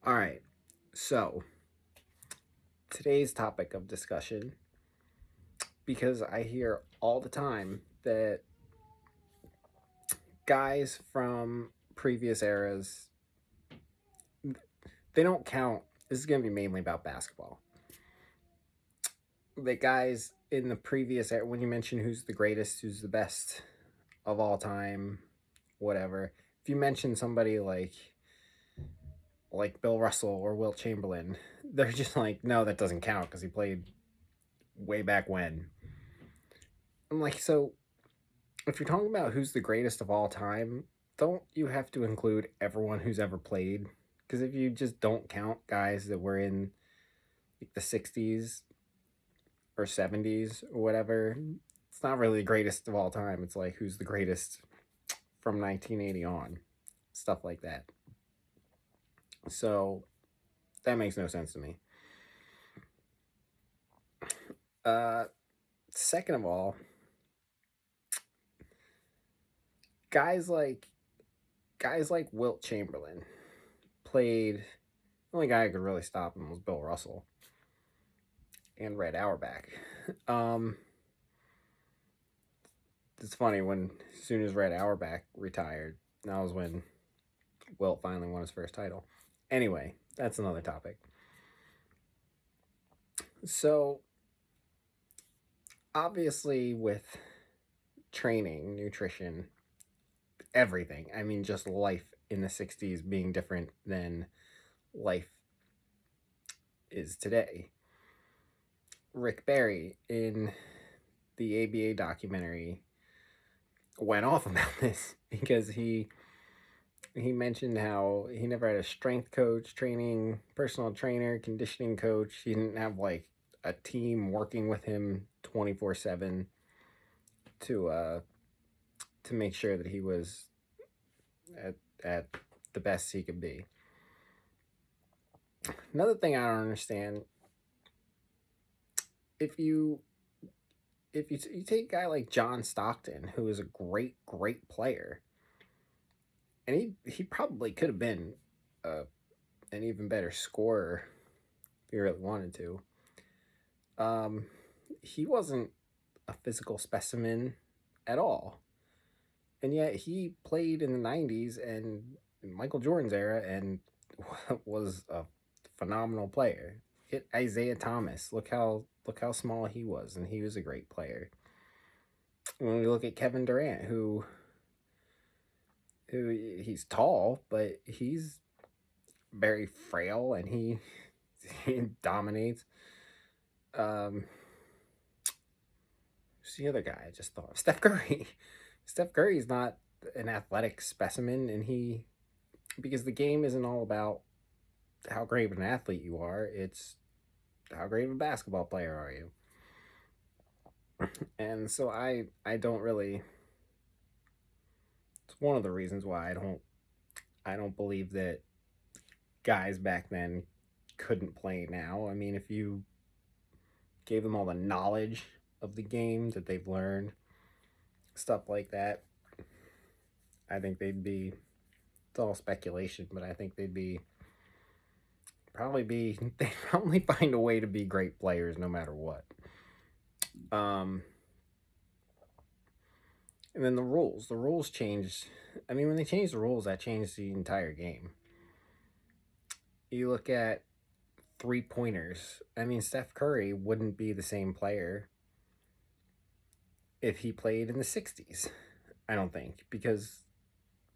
All right. So, today's topic of discussion, because I hear all the time that guys from previous eras, they don't count. This is going to be mainly about basketball. The guys in the previous era, when you mention who's the greatest, who's the best of all time, whatever, if you mention somebody like Bill Russell or Wilt Chamberlain, they're just like, no, that doesn't count because he played way back when. I'm like, so if you're talking about who's the greatest of all time, don't you have to include everyone who's ever played? Because if you just don't count guys that were in like the 60s or 70s or whatever, it's not really the greatest of all time. It's like who's the greatest from 1980 on, stuff like that. So that makes no sense to me. Uh, Second of all, guys like guys like Wilt Chamberlain played. The only guy who could really stop him was Bill Russell and Red Auerbach. Um, it's funny when as soon as Red Auerbach retired, that was when Wilt finally won his first title. Anyway, that's another topic. So obviously with training, nutrition, everything. I mean, just life in the 60s being different than life is today. Rick Barry in the ABA documentary went off about this because he mentioned how he never had a strength coach, training, personal trainer, conditioning coach. He didn't have like a team working with him 24/7 to make sure that he was at the best he could be. Another thing I don't understand, if you you take a guy like John Stockton, who is a great player, and he probably could have been an even better scorer if he really wanted to. Um, he wasn't a physical specimen at all, and yet he played in the '90s and Michael Jordan's era and was a phenomenal player. Hit Isaiah Thomas. Look how small he was, and he was a great player. When we look at Kevin Durant, who he's tall, but he's very frail, and he dominates. Um, who's the other guy I just thought of? Steph Curry. Steph Curry's not an athletic specimen, and because the game isn't all about how great of an athlete you are, it's how great of a basketball player are you. And so I don't really. It's one of the reasons why I don't believe that guys back then couldn't play now. I mean, if you gave them all the knowledge of the game that they've learned, stuff like that, I think they'd be. It's all speculation, but I think they'd probably find a way to be great players no matter what. Um, and then the rules changed. I mean, when they changed the rules, that changed the entire game. You look at 3 pointers. I mean, Steph Curry wouldn't be the same player if he played in the 60s. I don't think, because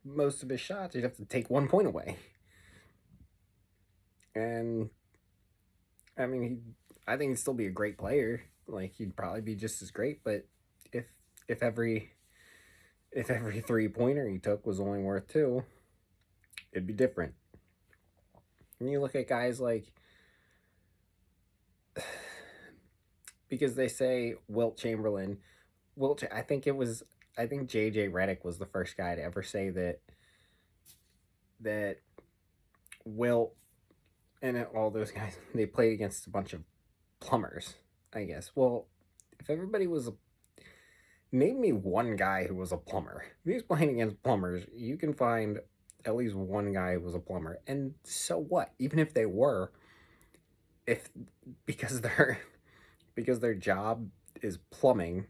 most of his shots, you'd have to take 1 point away. And I mean, I think he'd still be a great player. Like, he'd probably be just as great, but if if every 3 pointer he took was only worth two, it'd be different. And you look at guys like, because they say Wilt Chamberlain, I think JJ Redick was the first guy to ever say that Wilt and all those guys, they played against a bunch of plumbers, I guess. Well, if everybody was name me one guy who was a plumber. If he was playing against plumbers, you can find at least one guy was a plumber. And so what? Even if they were, if because their because their job is plumbing,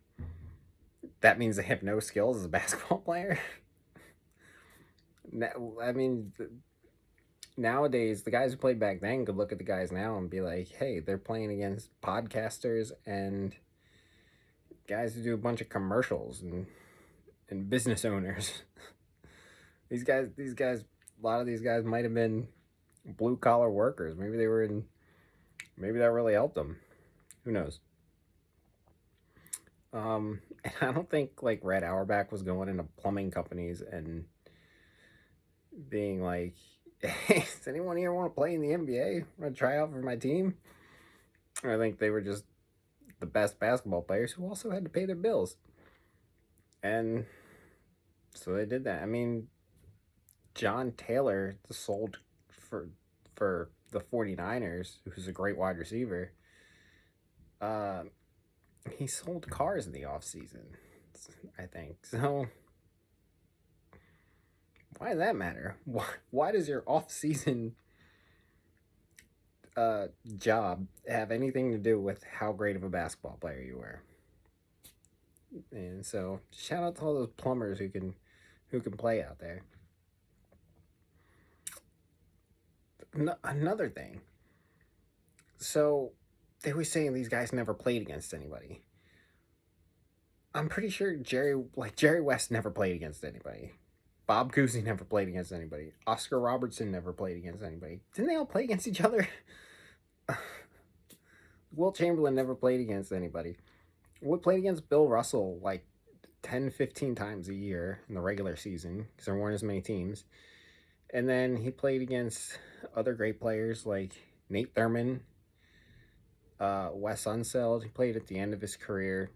that means they have no skills as a basketball player. I mean, nowadays the guys who played back then could look at the guys now and be like, "Hey, they're playing against podcasters and guys who do a bunch of commercials and business owners." these guys, a lot of these guys might have been blue collar workers. Maybe they were in. Maybe that really helped them. Who knows? And I don't think like Red Auerbach was going into plumbing companies and being like, "Hey, does anyone here want to play in the NBA? Want to try out for my team?" I think they were just the best basketball players who also had to pay their bills, and so they did that. I mean, John Taylor sold for for the 49ers, who's a great wide receiver. Uh, he sold cars in the off season, I think. So why does that matter? Why does your off season job have anything to do with how great of a basketball player you were? And so shout out to all those plumbers who can play out there. Another thing. So they were saying these guys never played against anybody. I'm pretty sure Jerry West never played against anybody. Bob Cousy never played against anybody. Oscar Robertson never played against anybody. Didn't they all play against each other? Wilt Chamberlain never played against anybody. Would played against Bill Russell like 10, 15 times a year in the regular season because there weren't as many teams. And then he played against other great players like Nate Thurman, Wes Unseld. He played at the end of his career.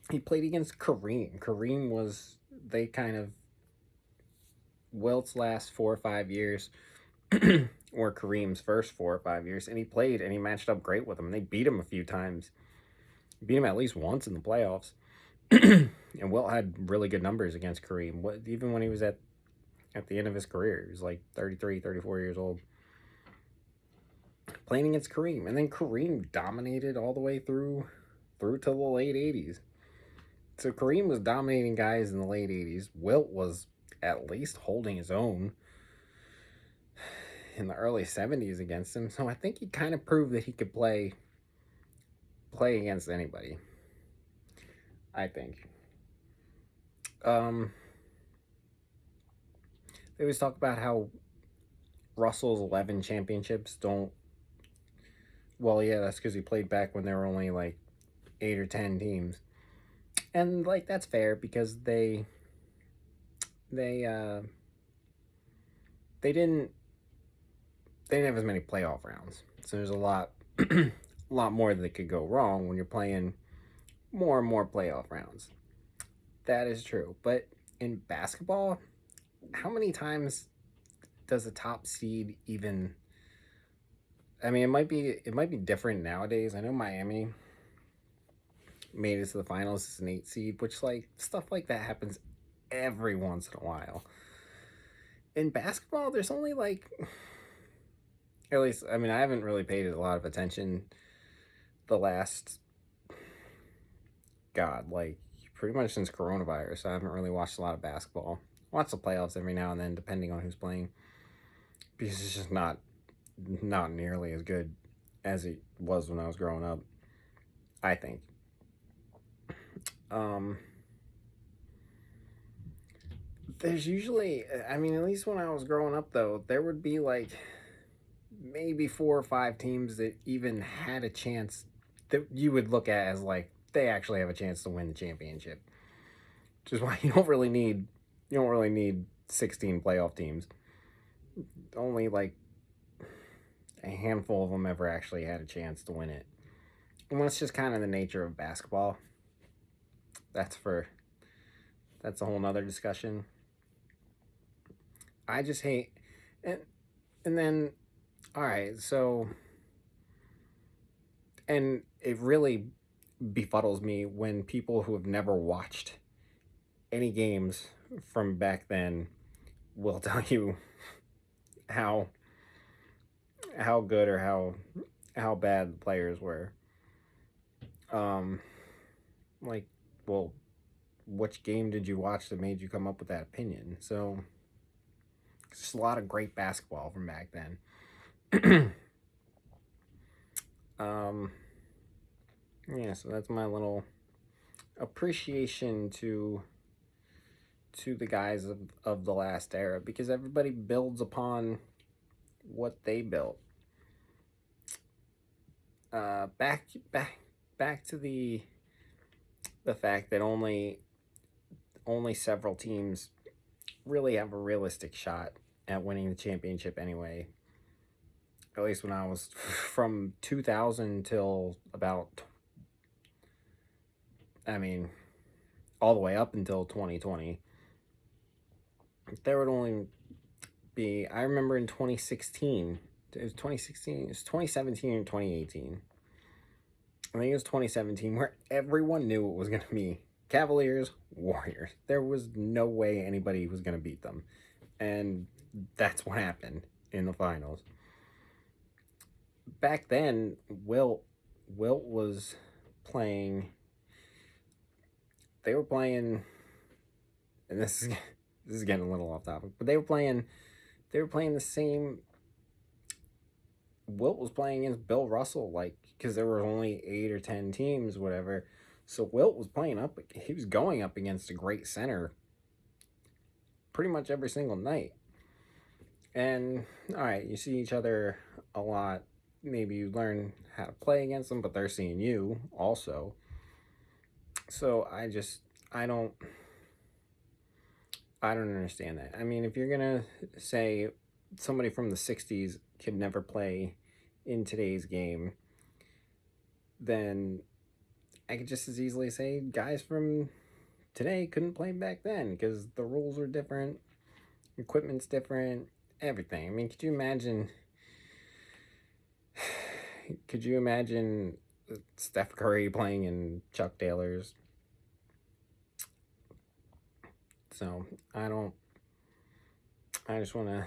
He played against Kareem. Kareem was, they kind of, Wilt's last 4 or 5 years or Kareem's first 4 or 5 years. And he played and he matched up great with him. They beat him a few times. Beat him at least once in the playoffs. And Wilt had really good numbers against Kareem. Even when he was at the end of his career, he was like 33, 34 years old. Playing against Kareem. And then Kareem dominated all the way through to the late 80s. So Kareem was dominating guys in the late 80s. Wilt was at least holding his own in the early 70s against him. So I think he kind of proved that he could play against anybody. I think. They always talk about how Russell's 11 championships don't. Well, yeah, that's because he played back when there were only like 8 or 10 teams, and like that's fair because they didn't have as many playoff rounds, so there's a lot a lot more that could go wrong when you're playing more and more playoff rounds. That is true, but in basketball, how many times does a top seed even? I mean, it might be different nowadays. I know Miami made it to the finals as an 8 seed, which like stuff like that happens every once in a while. In basketball, there's only like, at least I mean, I haven't really paid a lot of attention the last, God, like pretty much since coronavirus. I haven't really watched a lot of basketball. Watch the playoffs every now and then, depending on who's playing, because it's just not nearly as good as it was when I was growing up, I think. Um, there's usually, I mean, at least when I was growing up, though, there would be like maybe 4 or 5 teams that even had a chance that you would look at as like they actually have a chance to win the championship. Which is why you don't really need 16 playoff teams. Only like a handful of them ever actually had a chance to win it. And that's just kind of the nature of basketball. That's a whole nother discussion. I just hate and then all right, so and it really befuddles me when people who have never watched any games from back then will tell you how good or how bad the players were. Um, like, well, which game did you watch that made you come up with that opinion? So, it's just a lot of great basketball from back then. um, yeah, so that's my little appreciation to the guys of the last era, because everybody builds upon what they built. Back to the fact that only several teams really have a realistic shot at winning the championship anyway. At least when I was from 2000 till about, I mean, all the way up until 2020, there would only be, I remember in 2016, it was 2016, it was 2017 and 2018. I think it was 2017 where everyone knew it was going to be Cavaliers, Warriors. There was no way anybody was going to beat them. And that's what happened in the finals. Back then, Wilt was playing, they were playing, and this is getting a little off topic, but they were playing the same. Wilt was playing against Bill Russell, like, because there were only 8 or 10 teams, whatever. So Wilt was he was going up against a great center pretty much every single night. And, all right, you see each other a lot. Maybe you learn how to play against them, but they're seeing you also. So I don't understand that. I mean, if you're gonna say somebody from the 60s could never play in today's game, then I could just as easily say guys from today couldn't play back then because the rules are different, equipment's different, everything. I mean, could you imagine Steph Curry playing in Chuck Taylor's? So I just want to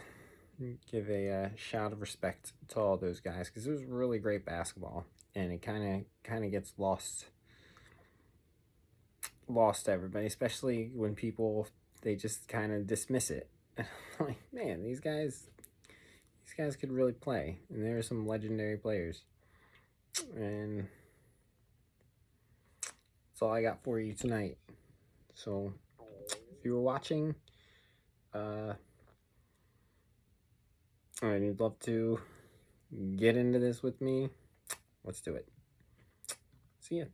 give a shout of respect to all those guys because it was really great basketball, and it kind of gets lost to everybody, especially when people, they just kind of dismiss it. Like, man, these guys could really play, and there are some legendary players, and that's all I got for you tonight. So if you were watching, and you'd love to get into this with me, let's do it. See ya.